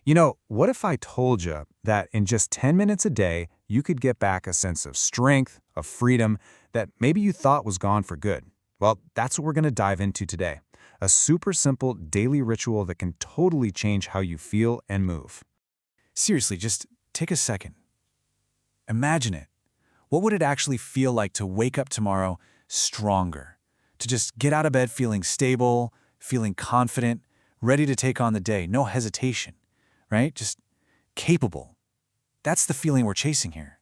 What if I told you that in just 10 minutes a day, you could get back a sense of strength, of freedom that maybe you thought was gone for good? Well, that's what we're going to dive into today. A super simple daily ritual that can totally change how you feel and move. Seriously, just take a second. Imagine it. What would it actually feel like to wake up tomorrow stronger? To just get out of bed feeling stable, feeling confident, ready to take on the day, no hesitation, right? Just capable. That's the feeling we're chasing here.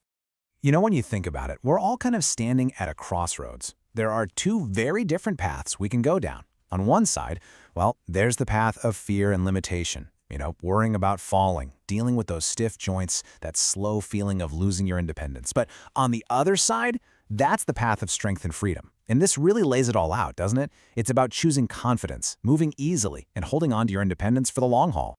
When you think about it, we're all kind of standing at a crossroads. There are two very different paths we can go down. On one side, well, there's the path of fear and limitation. Worrying about falling, dealing with those stiff joints, that slow feeling of losing your independence. But on the other side, that's the path of strength and freedom. And this really lays it all out, doesn't it? It's about choosing confidence, moving easily, and holding on to your independence for the long haul.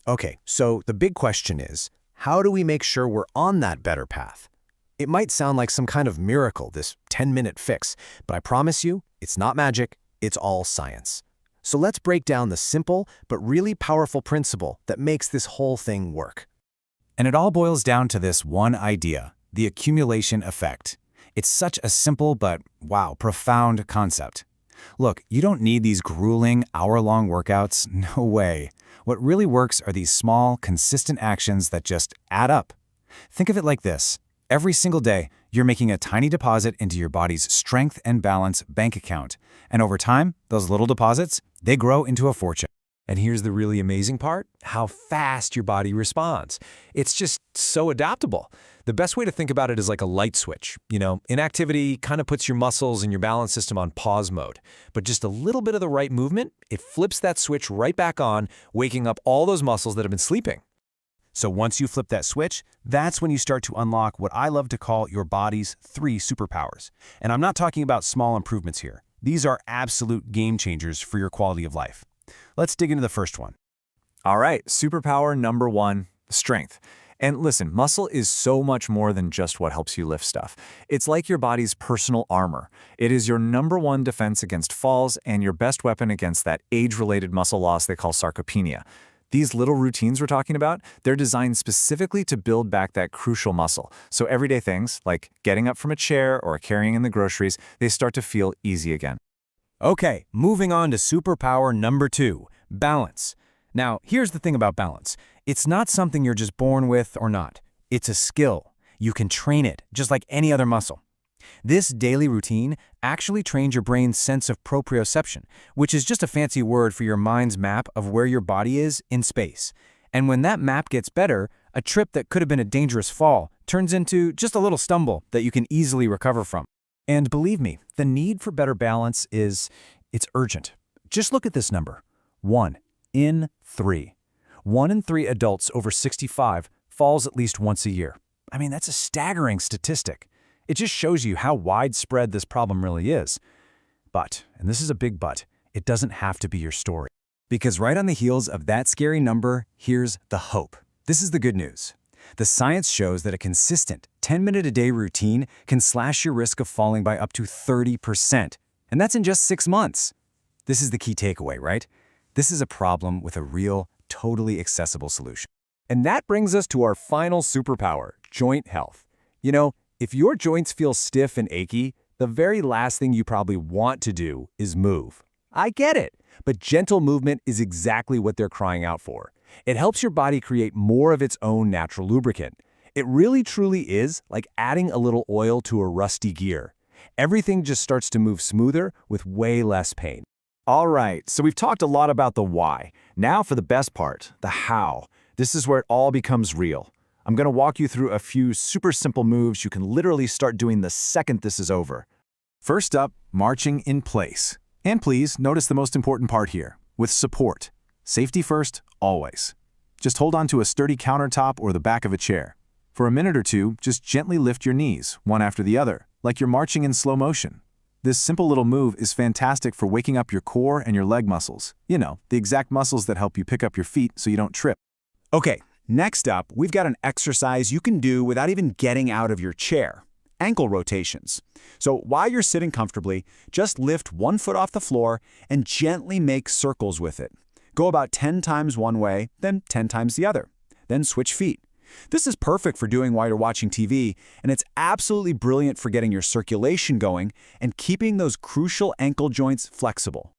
Okay, so the big question is, how do we make sure we're on that better path? It might sound like some kind of miracle, this 10-minute fix, but I promise you, it's not magic, it's all science. So let's break down the simple but really powerful principle that makes this whole thing work. And it all boils down to this one idea, the accumulation effect. It's such a simple but, wow, profound concept. Look, you don't need these grueling, hour-long workouts, no way. What really works are these small, consistent actions that just add up. Think of it like this. Every single day, you're making a tiny deposit into your body's strength and balance bank account. And over time, those little deposits, they grow into a fortune. And here's the really amazing part, how fast your body responds. It's just so adaptable. The best way to think about it is like a light switch. Inactivity kind of puts your muscles and your balance system on pause mode. But just a little bit of the right movement, it flips that switch right back on, waking up all those muscles that have been sleeping. So once you flip that switch, that's when you start to unlock what I love to call your body's 3 superpowers. And I'm not talking about small improvements here. These are absolute game changers for your quality of life. Let's dig into the first one. All right, superpower number 1, strength. And listen, muscle is so much more than just what helps you lift stuff. It's like your body's personal armor. It is your number 1 defense against falls and your best weapon against that age-related muscle loss they call sarcopenia. These little routines we're talking about, they're designed specifically to build back that crucial muscle. So everyday things, like getting up from a chair or carrying in the groceries, they start to feel easy again. Okay, moving on to superpower number 2, balance. Now, here's the thing about balance. It's not something you're just born with or not. It's a skill. You can train it, just like any other muscle. This daily routine actually trains your brain's sense of proprioception, which is just a fancy word for your mind's map of where your body is in space. And when that map gets better, a trip that could have been a dangerous fall turns into just a little stumble that you can easily recover from. And believe me, the need for better balance it's urgent. Just look at this number, 1 in 3. 1 in 3 adults over 65 falls at least once a year. I mean, that's a staggering statistic. It just shows you how widespread this problem really is. But, and this is a big but, it doesn't have to be your story. Because right on the heels of that scary number, here's the hope. This is the good news. The science shows that a consistent 10-minute-a-day routine can slash your risk of falling by up to 30%. And that's in just 6 months. This is the key takeaway, right? This is a problem with a real, totally accessible solution. And that brings us to our final superpower, joint health. If your joints feel stiff and achy, the very last thing you probably want to do is move. I get it, but gentle movement is exactly what they're crying out for. It helps your body create more of its own natural lubricant. It really truly is like adding a little oil to a rusty gear. Everything just starts to move smoother with way less pain. All right, so we've talked a lot about the why. Now for the best part, the how. This is where it all becomes real. I'm going to walk you through a few super simple moves you can literally start doing the second this is over. First up, marching in place. And please notice the most important part here, with support. Safety first, always. Just hold on to a sturdy countertop or the back of a chair. For a minute or two, just gently lift your knees, one after the other, like you're marching in slow motion. This simple little move is fantastic for waking up your core and your leg muscles. The exact muscles that help you pick up your feet so you don't trip. Okay, next up, we've got an exercise you can do without even getting out of your chair. Ankle rotations. So while you're sitting comfortably, just lift one foot off the floor and gently make circles with it. Go about 10 times one way, then 10 times the other. Then switch feet. This is perfect for doing while you're watching TV, and it's absolutely brilliant for getting your circulation going and keeping those crucial ankle joints flexible.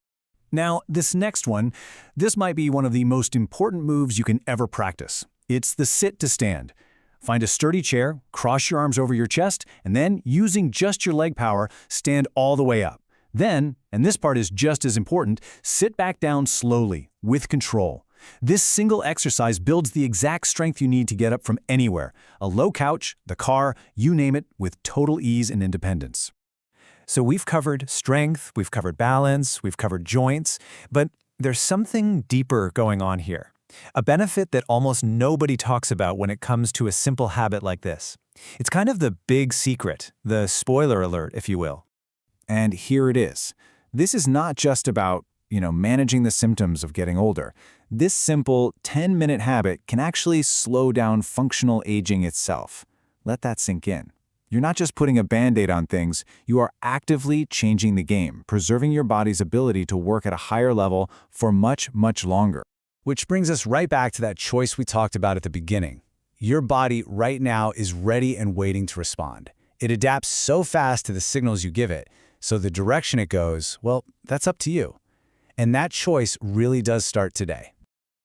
Now, this next one, this might be one of the most important moves you can ever practice. It's the sit to stand. Find a sturdy chair, cross your arms over your chest, and then, using just your leg power, stand all the way up. Then, and this part is just as important, sit back down slowly, with control. This single exercise builds the exact strength you need to get up from anywhere, a low couch, the car, you name it, with total ease and independence. So we've covered strength, we've covered balance, we've covered joints, but there's something deeper going on here. A benefit that almost nobody talks about when it comes to a simple habit like this. It's kind of the big secret, the spoiler alert, if you will. And here it is. This is not just about, managing the symptoms of getting older. This simple 10-minute habit can actually slow down functional aging itself. Let that sink in. You're not just putting a Band-Aid on things, you are actively changing the game, preserving your body's ability to work at a higher level for much, much longer. Which brings us right back to that choice we talked about at the beginning. Your body right now is ready and waiting to respond. It adapts so fast to the signals you give it, so the direction it goes, well, that's up to you. And that choice really does start today.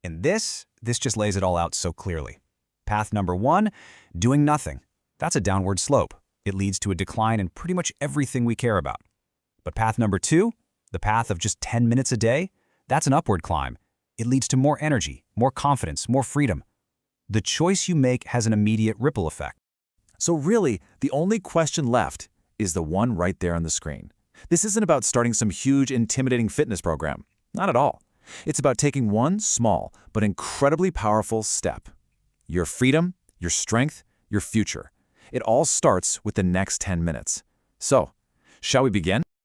And this just lays it all out so clearly. Path number 1, doing nothing. That's a downward slope. It leads to a decline in pretty much everything we care about. But path number 2, the path of just 10 minutes a day, that's an upward climb. It leads to more energy, more confidence, more freedom. The choice you make has an immediate ripple effect. So really, the only question left is the one right there on the screen. This isn't about starting some huge, intimidating fitness program. Not at all. It's about taking one small but incredibly powerful step. Your freedom, your strength, your future. It all starts with the next 10 minutes. So, shall we begin?